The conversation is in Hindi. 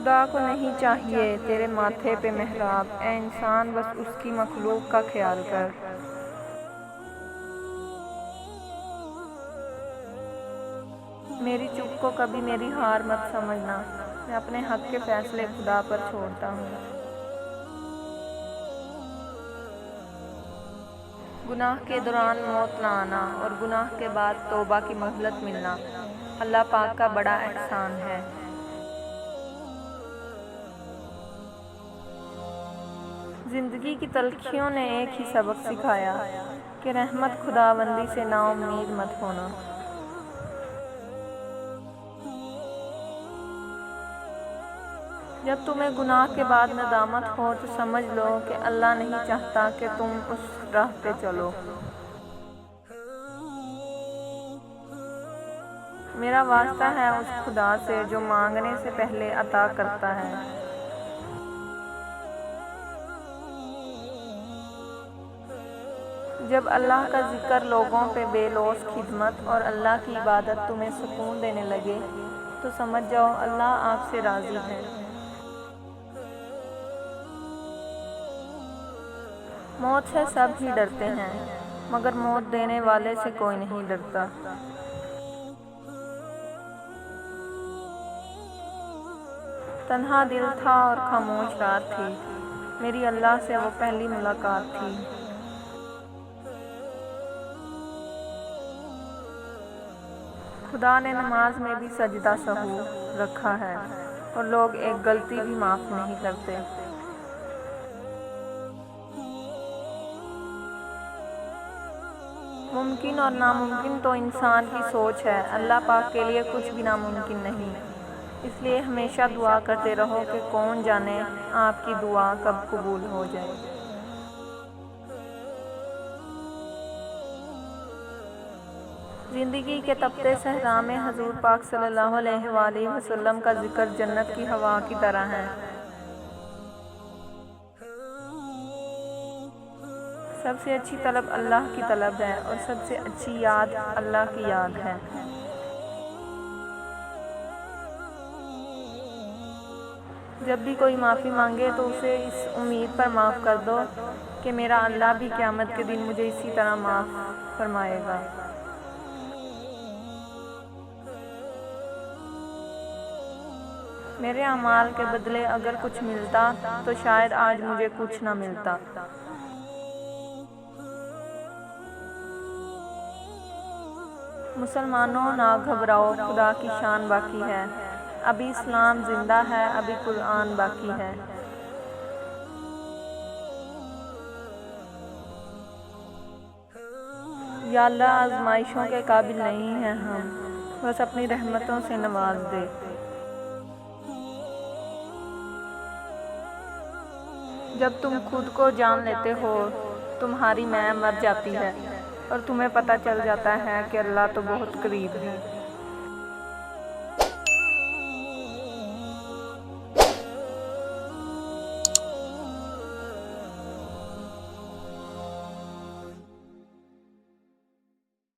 खुदा को नहीं चाहिए तेरे माथे पे मेहराब, ए इंसान बस उसकी मखलूक का ख्याल कर। मेरी चुप को कभी मेरी हार मत समझना, मैं अपने हक के फैसले खुदा पर छोड़ता हूँ। गुनाह के दौरान मौत ना आना और गुनाह के बाद तौबा की मोहलत मिलना अल्लाह पाक का बड़ा एहसान है। ज़िंदगी की तलखियों ने एक ही सबक सिखाया कि रहमत खुदाबंदी से नाउम्मीद मत होना। जब तुम्हें गुनाह के बाद नदामत हो तो समझ लो कि अल्लाह नहीं चाहता कि तुम उस राह पे चलो। मेरा वास्ता है उस खुदा से जो मांगने से पहले अता करता है। जब अल्लाह का जिक्र लोगों पे बेलौस खिदमत और अल्लाह की इबादत तुम्हें सुकून देने लगे तो समझ जाओ अल्लाह आपसे राज़ी है। मौत से सब ही डरते हैं मगर मौत देने वाले से कोई नहीं डरता। तन्हा दिल था और खामोश रात थी, मेरी अल्लाह से वो पहली मुलाकात थी। खुदा ने नमाज में भी सजदा सहू रखा है और लोग एक गलती भी माफ़ नहीं करते। मुमकिन और नामुमकिन तो इंसान की सोच है, अल्लाह पाक के लिए कुछ भी नामुमकिन नहीं। इसलिए हमेशा दुआ करते रहो कि कौन जाने आपकी दुआ कब कबूल हो जाए। ज़िंदगी के तपते सहरा में हजूर पाक सल्लल्लाहु अलैहि वसल्लम का जिक्र जन्नत की हवा की तरह है। सबसे अच्छी तलब अल्लाह की तलब है और सबसे अच्छी याद अल्लाह की याद है। जब भी कोई माफ़ी मांगे तो उसे इस उम्मीद पर माफ़ कर दो कि मेरा अल्लाह भी क़यामत के दिन मुझे इसी तरह माफ़ फरमाएगा। मेरे अमाल के बदले अगर कुछ मिलता तो शायद आज मुझे कुछ ना मिलता। मुसलमानों ना घबराओ, खुदा की शान बाकी है। अभी इस्लाम जिंदा है, अभी कुरान बाकी है। या अल्लाह आजमाइशों के काबिल नहीं हैं हम, बस अपनी रहमतों से नवाज दे। जब तुम खुद को जान लेते हो तुम्हारी मैं मर जाती है और तुम्हें पता चल जाता है कि अल्लाह तो बहुत करीब है।